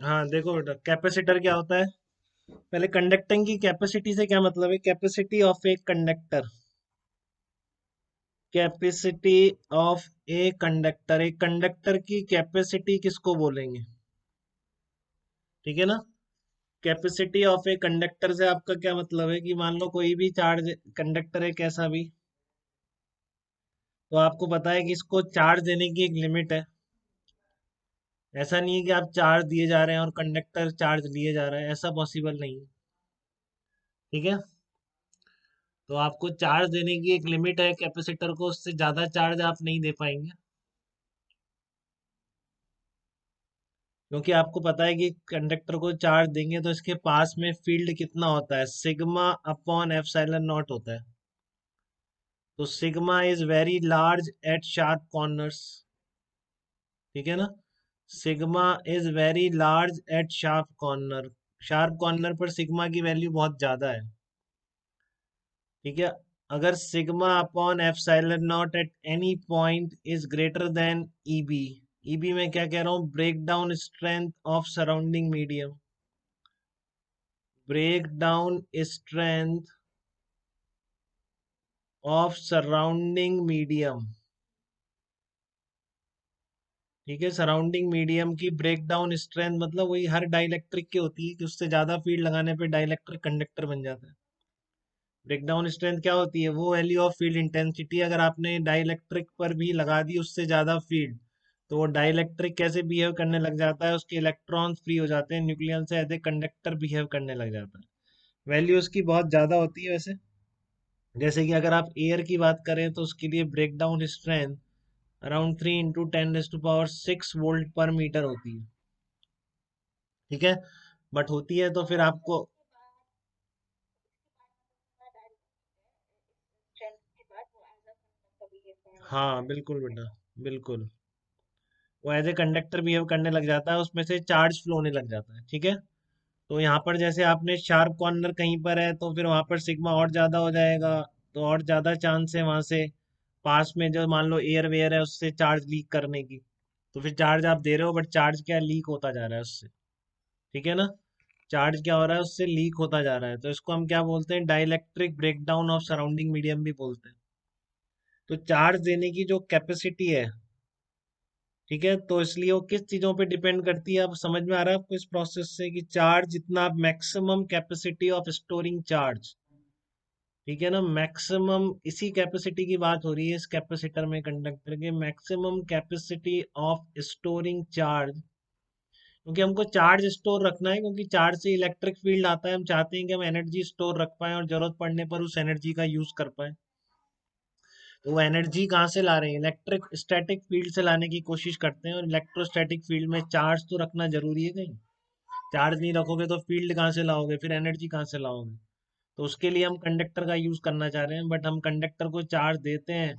हाँ देखो बेटा, कैपेसिटर क्या होता है। पहले कंडक्टिंग की कैपेसिटी से क्या मतलब है। Capacity of a conductor, capacity of a conductor, एक कंडक्टर की कैपेसिटी किसको बोलेंगे। ठीक है ना। कैपेसिटी ऑफ ए कंडक्टर से आपका क्या मतलब है कि मान लो कोई भी चार्ज कंडक्टर है कैसा भी, तो आपको पता है कि इसको चार्ज देने की एक लिमिट है। ऐसा नहीं है कि आप चार्ज दिए जा रहे हैं और कंडक्टर चार्ज लिए जा रहा है, ऐसा पॉसिबल नहीं है। ठीक है। तो आपको चार्ज देने की एक लिमिट है कैपेसिटर को, उससे ज्यादा चार्ज आप नहीं दे पाएंगे। क्योंकि आपको पता है कि कंडक्टर को चार्ज देंगे तो इसके पास में फील्ड कितना होता है, सिग्मा अपॉन एप्सिलॉन नॉट होता है। तो sigma is very large at sharp corners. ठीक है ना। Sigma is very large at sharp corner. Sharp corner पर सिग्मा की वैल्यू बहुत ज्यादा है। ठीक है। अगर sigma upon epsilon naught at any point is greater than EB. EB में क्या कह रहा हूँ, break down strength of surrounding medium. Break down strength of surrounding medium. ठीक है। सराउंडिंग मीडियम की ब्रेक डाउन स्ट्रेंथ मतलब वही हर डाइलेक्ट्रिक की होती है कि उससे ज्यादा फील्ड लगाने पे डाइलेक्ट्रिक कंडक्टर बन जाता है। ब्रेक डाउन स्ट्रेंथ क्या होती है, वो वैल्यू ऑफ फील्ड इंटेंसिटी। अगर आपने डाइलेक्ट्रिक पर भी लगा दी उससे ज्यादा फील्ड, तो वो डाइलेक्ट्रिक कैसे बिहेव करने लग जाता है, उसके इलेक्ट्रॉन्स फ्री हो जाते हैं न्यूक्लियस से, ऐसे कंडक्टर बिहेव करने लग जाता है। वैल्यू उसकी बहुत ज्यादा होती है वैसे। जैसे कि अगर आप एयर की बात करें तो उसके लिए break down strength around 3 × 10⁻⁶ volt पर मीटर होती है। ठीक है। बट होती है तो फिर आपको, हाँ बिल्कुल बेटा, बिल्कुल। वो एज ए कंडक्टर बिहेव करने लग जाता है, उसमें से चार्ज फ्लो होने लग जाता है। ठीक है। तो यहाँ पर जैसे आपने शार्प कॉर्नर कहीं पर है तो फिर वहां पर सिग्मा और ज्यादा हो जाएगा। तो और ज्यादा चांस है वहां से पास में जो मान लो एयर वेयर है उससे चार्ज लीक करने की। तो फिर चार्ज आप दे रहे हो बट चार्ज क्या लीक होता जा रहा है उससे। ठीक है ना। चार्ज क्या हो रहा है, उससे लीक होता जा रहा है। तो इसको हम क्या बोलते हैं, dielectric breakdown of surrounding medium भी बोलते हैं। तो चार्ज देने की जो कैपेसिटी है, ठीक है, तो इसलिए वो किस चीजों पे डिपेंड करती है। अब समझ में आ रहा है आपको इस प्रोसेस से कि चार्ज जितना आप maximum capacity of storing charge. ठीक है ना। मैक्सिमम इसी कैपेसिटी की बात हो रही है इस कैपेसिटर में, कंडक्टर के maximum capacity of storing charge. क्योंकि हमको चार्ज स्टोर रखना है, क्योंकि चार्ज से इलेक्ट्रिक फील्ड आता है, हम चाहते हैं कि हम एनर्जी स्टोर रख पाएं और जरूरत पड़ने पर उस एनर्जी का यूज कर पाएं। तो वो एनर्जी कहाँ से ला रहे हैं, इलेक्ट्रिक स्टैटिक फील्ड से लाने की कोशिश करते हैं। और इलेक्ट्रोस्टैटिक फील्ड में चार्ज तो रखना जरूरी है कहीं। चार्ज नहीं रखोगे तो फील्ड कहाँ से लाओगे, फिर एनर्जी कहाँ से लाओगे। तो उसके लिए हम कंडक्टर का यूज करना चाह रहे हैं, बट हम कंडक्टर को चार्ज देते हैं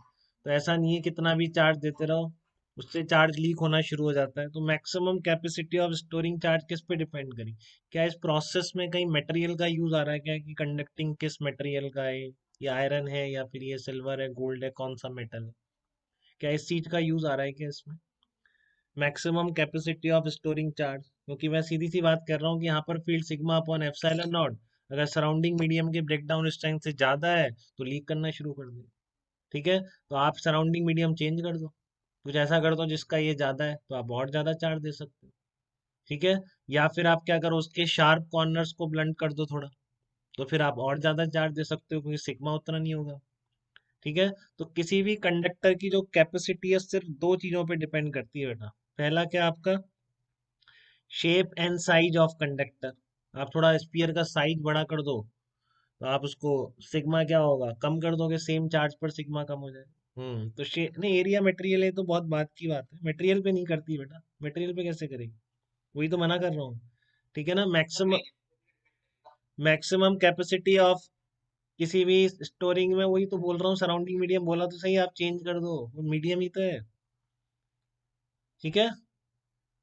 तो ऐसा नहीं है कितना भी चार्ज देते रहो उससे चार्ज लीक होना शुरू हो जाता है। तो maximum capacity of storing charge किस पे डिपेंड करी, क्या इस प्रोसेस में कहीं मटेरियल का यूज आ रहा है क्या, कि कंडक्टिंग किस मटेरियल का है, ये आयरन है या फिर ये सिल्वर है, गोल्ड है, कौन सा मेटल है, क्या इस चीज का यूज आ रहा है क्या इसमें। Maximum capacity of storing charge, क्योंकि मैं सीधी सी बात कर रहा हूँ कि यहाँ पर field sigma upon epsilon not अगर सराउंडिंग मीडियम के ब्रेकडाउन स्ट्रेंथ से ज्यादा है तो लीक करना शुरू कर दे। ठीक है। तो आप सराउंडिंग मीडियम चेंज कर दो, कुछ ऐसा कर दो जिसका ये ज्यादा है, तो आप बहुत ज्यादा चार्ज दे सकते हो। ठीक है। या फिर आप क्या करो, उसके शार्प कॉर्नर्स को ब्लंट कर दो थोड़ा, तो फिर आप और ज्यादा चार्ज दे सकते हो क्योंकि सिग्मा उतना नहीं होगा। ठीक है। तो किसी भी कंडक्टर की जो कैपेसिटी है सिर्फ दो चीजों पे डिपेंड करती है बेटा। पहला क्या आपका, shape and size of conductor. आप थोड़ा स्पीयर का साइज बड़ा कर दो तो आप उसको सिग्मा क्या होगा कम कर दोगे, सेम चार्ज पर सिग्मा कम हो जाए। तो शेप नहीं, एरिया मटेरियल है तो बहुत बात की बात है, मटेरियल पे नहीं करती बेटा, मटेरियल पे कैसे करेगी, वही तो मना कर रहा हूँ। ठीक है ना। मैक्सिमम मैक्सिमम कैपेसिटी ऑफ किसी भी स्टोरिंग में, वही तो बोल रहा हूँ, सराउंडिंग मीडियम बोला तो सही, आप चेंज कर दो, वो मीडियम ही तो है। ठीक है।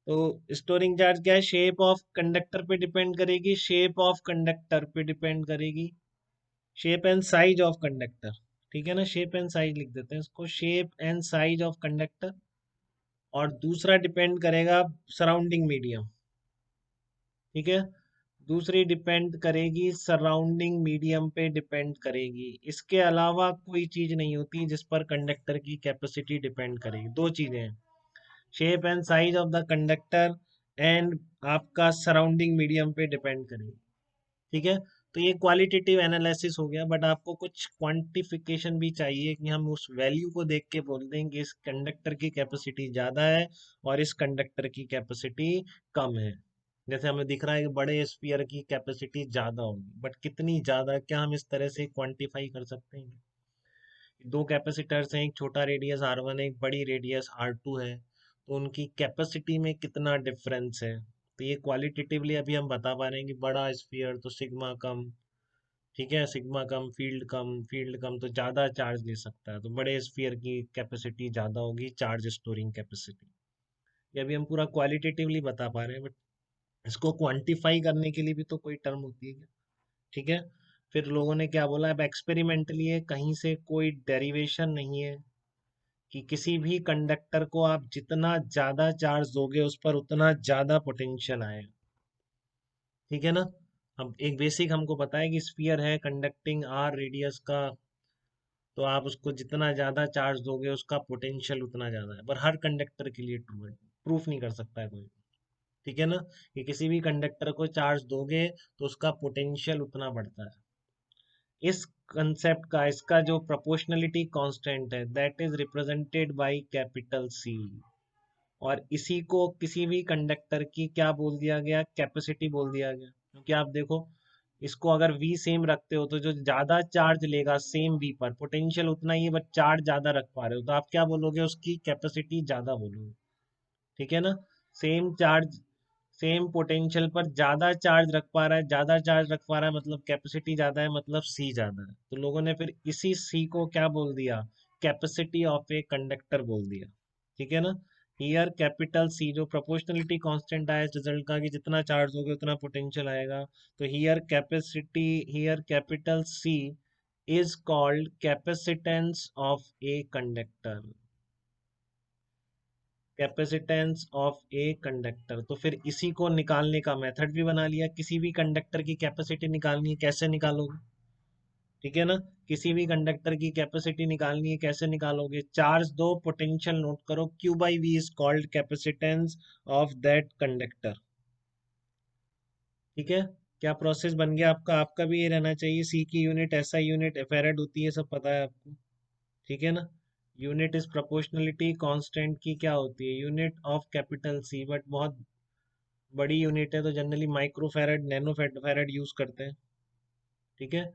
तो स्टोरिंग चार्ज क्या है, शेप ऑफ कंडक्टर पे डिपेंड करेगी, शेप ऑफ कंडक्टर पे डिपेंड करेगी, shape and size of conductor. ठीक है ना। शेप एंड साइज लिख देते हैं इसको, shape and size of conductor. और दूसरा डिपेंड करेगा सराउंडिंग मीडियम। ठीक है। दूसरी डिपेंड करेगी सराउंडिंग मीडियम पे डिपेंड करेगी। इसके अलावा कोई चीज नहीं होती जिस पर कंडक्टर की कैपेसिटी डिपेंड करेगी। दो चीजें हैं, shape and size of the conductor and आपका सराउंडिंग मीडियम पे डिपेंड करेगी। ठीक है। तो ये क्वालिटेटिव एनालिसिस हो गया, बट आपको कुछ क्वांटिफिकेशन भी चाहिए कि हम उस वैल्यू को देख के बोल दें कि इस कंडक्टर की कैपेसिटी ज़्यादा है और इस कंडक्टर की कैपेसिटी कम है। जैसे हमें दिख रहा है कि बड़े स्फीयर की कैपेसिटी ज़्यादा होगी, बट कितनी ज़्यादा, क्या हम इस तरह से क्वांटिफाई कर सकते हैं? दो कैपेसिटर्स हैं, एक छोटा रेडियस R1 है, एक बड़ी रेडियस R2 है, तो उनकी कैपेसिटी में कितना डिफरेंस है? तो ये क्वालिटेटिवली अभी हम बता पा रहे हैं कि बड़ा स्फीयर तो सिग्मा कम, ठीक है, सिग्मा कम, फील्ड कम तो ज़्यादा चार्ज ले सकता है, तो बड़े स्फीयर की कैपेसिटी ज़्यादा होगी, चार्ज स्टोरिंग कैपेसिटी। ये अभी हम पूरा क्वालिटेटिवली बता पा रहे हैं, बट इसको क्वांटिफाई करने के लिए भी तो कोई टर्म होती है क्या? ठीक है। फिर लोगों ने क्या बोला, अब एक्सपेरिमेंटली है, कहीं से कोई डेरिवेशन नहीं है कि किसी भी कंडक्टर को आप जितना ज़्यादा चार्ज दोगे उस पर उतना ज़्यादा पोटेंशियल आएगा। ठीक है ना। अब एक बेसिक हमको पता है कि स्फीयर है कंडक्टिंग आर रेडियस का, तो आप उसको जितना ज़्यादा चार्ज दोगे उसका पोटेंशियल उतना ज़्यादा है, पर हर कंडक्टर के लिए ट्रू है, प्रूफ नहीं कर सकता है कोई। ठीक है ना, कि किसी भी कंडक्टर को चार्ज दोगे तो उसका पोटेंशियल उतना बढ़ता है। इस कंसेप्ट का, इसका जो प्रोपोर्शनलिटी कांस्टेंट है, that is represented by capital C. और इसी को किसी भी कंडक्टर की क्या बोल दिया गया, कैपेसिटी बोल दिया गया। क्योंकि आप देखो, इसको अगर V सेम रखते हो तो जो ज्यादा चार्ज लेगा सेम V पर, पोटेंशियल उतना ही है बट चार्ज ज्यादा रख पा रहे हो, तो आप क्या बोलोगे, उसकी कैपेसिटी ज्यादा बोलोगे। ठीक है ना। सेम चार्ज, सेम पोटेंशियल पर ज्यादा चार्ज रख पा रहा है, ज्यादा चार्ज रख पा रहा है मतलब कैपेसिटी ज्यादा है, मतलब C ज्यादा है। तो लोगों ने फिर इसी C को क्या बोल दिया, कैपेसिटी ऑफ ए कंडक्टर बोल दिया। ठीक है ना। हियर कैपिटल सी जो प्रोपोर्शनलिटी कांस्टेंट आया इस रिजल्ट का, कि जितना चार्ज होगा उतना पोटेंशियल आएगा, तो here capacity, here capital C is called capacitance of a conductor. Capacitance of a conductor, तो फिर इसी को निकालने का मेथड भी बना लिया। किसी भी कंडक्टर की कैपेसिटी निकालनी है, कैसे निकालोगे? ठीक है ना। किसी भी कंडक्टर की कैपेसिटी निकालनी है, कैसे निकालोगे? चार्ज दो, पोटेंशियल नोट करो, Q by V is called capacitance of that conductor. ठीक है। क्या प्रोसेस बन गया आपका? आपका भी ये रहना चाहिए, सी की यूनिट SI यूनिट फैराड होती है, सब पता है आपको। ठीक है ना। यूनिट इज प्रोपोर्शनलिटी कांस्टेंट की क्या होती है, unit of capital C, but बहुत बड़ी यूनिट है तो generally micro farad, nano farad use करते हैं। ठीक है।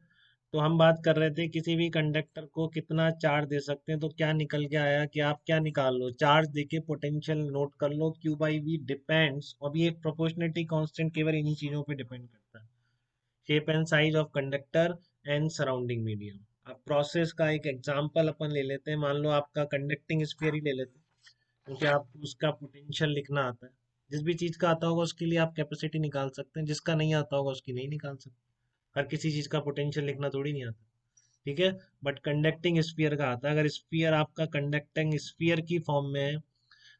तो हम बात कर रहे थे किसी भी कंडक्टर को कितना चार्ज दे सकते हैं, तो क्या निकल के आया कि आप क्या निकाल लो, चार्ज देके पोटेंशियल नोट कर लो, Q बाई वी डिपेंड्स, अब ये प्रोपोर्शनलिटी कांस्टेंट केवल इन्हीं चीजों पे डिपेंड करता है, shape and size of conductor and surrounding medium. अब प्रोसेस का एक एग्जांपल अपन ले लेते हैं, मान लो आपका कंडक्टिंग स्फीयर ही ले लेते हैं, क्योंकि आपको उसका पोटेंशियल लिखना आता है। जिस भी चीज का आता होगा उसके लिए आप कैपेसिटी निकाल सकते हैं, जिसका नहीं आता होगा उसकी नहीं निकाल सकते। हर किसी चीज का पोटेंशियल लिखना थोड़ी नहीं आता। ठीक है। बट कंडक्टिंग स्फीयर का आता है। अगर स्फीयर आपका कंडक्टिंग स्फीयर की फॉर्म में है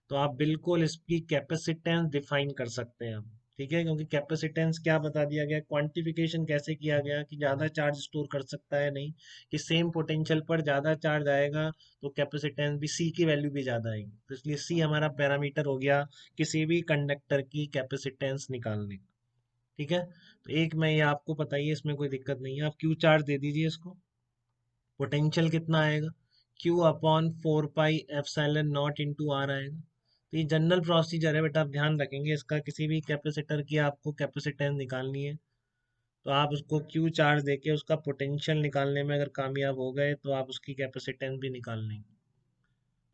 तो आप बिल्कुल इसकी कैपेसिटेंस डिफाइन कर सकते हैं हम। ठीक है, क्योंकि कैपेसिटेंस क्या बता दिया गया, क्वांटिफिकेशन कैसे किया गया कि ज्यादा चार्ज स्टोर कर सकता है, नहीं कि सेम पोटेंशियल पर ज्यादा चार्ज आएगा तो कैपेसिटेंस भी, C की वैल्यू भी ज्यादा आएगी, तो इसलिए C हमारा पैरामीटर हो गया किसी भी कंडक्टर की कैपेसिटेंस निकालने का। ठीक है। तो एक में ये आपको पता ही है, इसमें कोई दिक्कत नहीं है, आप Q चार्ज दे दीजिए इसको, पोटेंशियल कितना आएगा, Q upon 4 pi epsilon naught into R आएगा। तो ये जनरल प्रोसीजर है, बट आप ध्यान रखेंगे इसका, किसी भी कैपेसिटर की आपको कैपेसिटेंस निकालनी है तो आप उसको Q चार्ज देके उसका पोटेंशियल निकालने में अगर कामयाब हो गए तो आप उसकी कैपेसिटेंस भी निकाल लेंगे।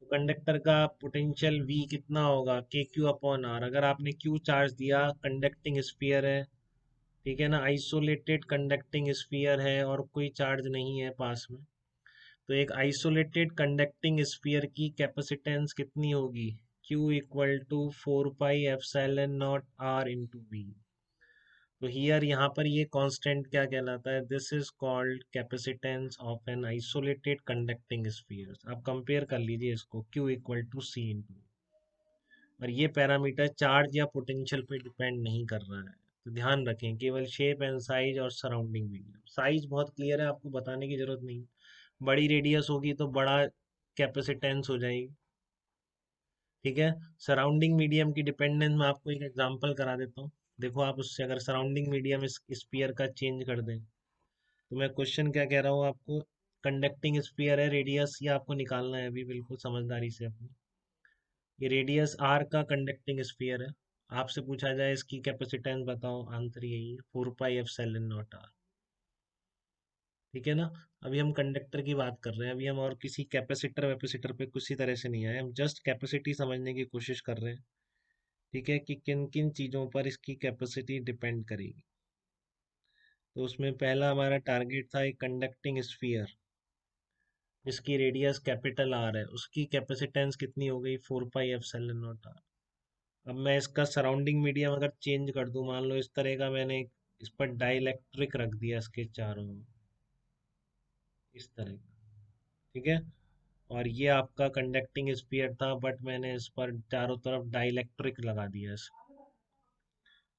तो कंडक्टर का पोटेंशियल V कितना होगा, KQ अपॉन R। अगर आपने Q चार्ज दिया, कंडक्टिंग स्फीयर है, ठीक है ना, आइसोलेटेड कंडक्टिंग स्फीयर है और कोई चार्ज नहीं है पास में, तो एक आइसोलेटेड कंडक्टिंग स्फीयर की कैपेसिटेंस कितनी होगी, Q equal to 4 pi epsilon naught R into V. तो हियर यहाँ पर ये कांस्टेंट क्या कहलाता है, this is called capacitance of an isolated conducting sphere. आप कंपेयर कर लीजिए इसको, Q equal to C into, और ये पैरामीटर चार्ज या पोटेंशियल पे डिपेंड नहीं कर रहा है। तो ध्यान रखें केवल शेप एंड साइज और सराउंडिंग मीडियम। साइज बहुत क्लियर है, आपको बताने की जरूरत नहीं। बड़ी रेडियस होगी तो बड़ा कैपेसिटेंस हो जाएगी। ठीक है। सराउंडिंग मीडियम की डिपेंडेंस मैं आपको एक एग्जांपल करा देता हूँ। देखो आप उससे अगर सराउंडिंग मीडियम इस स्पीयर का चेंज कर दें, तो मैं क्वेश्चन क्या कह रहा हूँ आपको। कंडक्टिंग स्पीयर है, रेडियस ये आपको निकालना है अभी बिल्कुल समझदारी से अपनी। ये रेडियस आर का कंडक्टिंग स्फीयर है। आपसे पूछा जाए इसकी कैपेसिटेंस बताओ, आंसर यही है 4 पाई एप्सिलॉन नॉट आर। ठीक है ना। अभी हम कंडक्टर की बात कर रहे हैं, अभी हम और किसी कैपेसिटर वैपेसिटर पे किसी तरह से नहीं आए, हम जस्ट कैपेसिटी समझने की कोशिश कर रहे हैं। ठीक है, कि किन किन चीज़ों पर इसकी कैपेसिटी डिपेंड करेगी। तो उसमें पहला हमारा टारगेट था एक कंडक्टिंग स्फीयर जिसकी रेडियस कैपिटल आर है, उसकी कैपेसिटेंस कितनी हो गई 4 पाई एप्सिलॉन नॉट। अब मैं इसका सराउंडिंग मीडियम अगर चेंज कर दूं, मान लो इस तरह का मैंने इस पर डाइलेक्ट्रिक रख दिया इसके चारों ओर, इस तरह का। ठीक है। और ये आपका कंडक्टिंग स्फीयर था, बट मैंने इस पर चारों तरफ डाइलेक्ट्रिक लगा दिया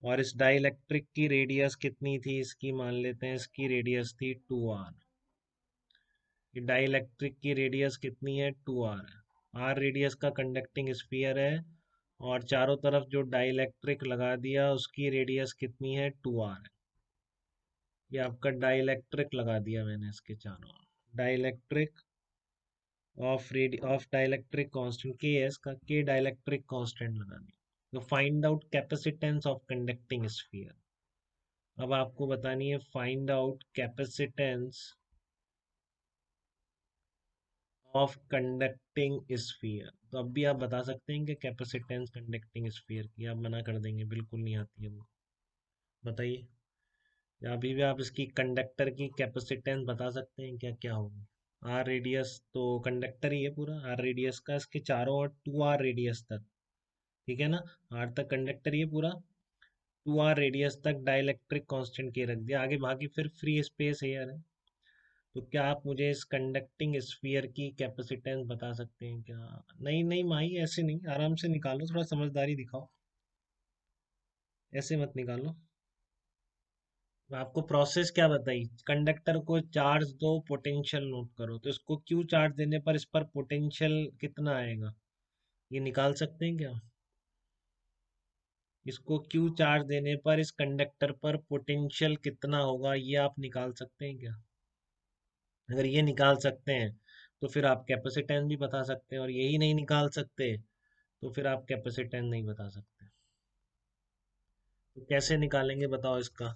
और इस डाइलेक्ट्रिक की रेडियस कितनी थी इसकी, मान लेते हैं इसकी रेडियस थी 2r। ये डाइलेक्ट्रिक की रेडियस कितनी है, 2r है। आर रेडियस का कंडक्टिंग स्फीयर है और चारों तरफ जो डाइलेक्ट्रिक लगा दिया उसकी रेडियस कितनी है, 2r है। ये आपका डाइलेक्ट्रिक लगा दिया मैंने इसके चारों ओर। डाइलेक्ट्रिक ऑफ डाइलेक्ट्रिक कांस्टेंट के एस का के डाइलेक्ट्रिक कांस्टेंट लगा दिया। तो find out capacitance of conducting sphere. अब आपको बतानी है find out capacitance of conducting sphere. तो अब भी आप बता सकते हैं कि कैपेसिटेंस कंडक्टिंग स्फीयर की, आप मना कर देंगे बिल्कुल नहीं आती है वो। बताइए, या अभी भी आप इसकी कंडक्टर की कैपेसिटेंस बता सकते हैं क्या, क्या होगी। आर रेडियस तो कंडक्टर ही है पूरा, आर रेडियस का इसके चारों ओर 2r रेडियस तक। ठीक है ना। आर तक कंडक्टर ही है पूरा, 2r रेडियस तक डाइलेक्ट्रिक कांस्टेंट के रख दिया, आगे भागी फिर फ्री स्पेस है यार। तो क्या आप मुझे इस कंडक्टिंग स्फीयर की कैपेसिटेंस बता सकते हैं क्या। नहीं नहीं माही, ऐसे नहीं, आराम से निकालो, थोड़ा समझदारी दिखाओ, ऐसे मत निकालो। मैं आपको प्रोसेस क्या बताई, कंडक्टर को चार्ज दो, पोटेंशियल नोट करो, तो इसको क्यू चार्ज देने पर इस पर पोटेंशियल कितना आएगा, ये निकाल सकते हैं क्या। इसको क्यू चार्ज देने पर इस कंडक्टर पर पोटेंशियल कितना होगा, ये आप निकाल सकते हैं क्या। अगर ये निकाल सकते हैं तो फिर आप कैपेसिटेंस भी बता सकते हैं, और यही नहीं निकाल सकते तो फिर आप कैपेसिटेंस नहीं बता सकते। तो कैसे निकालेंगे बताओ इसका।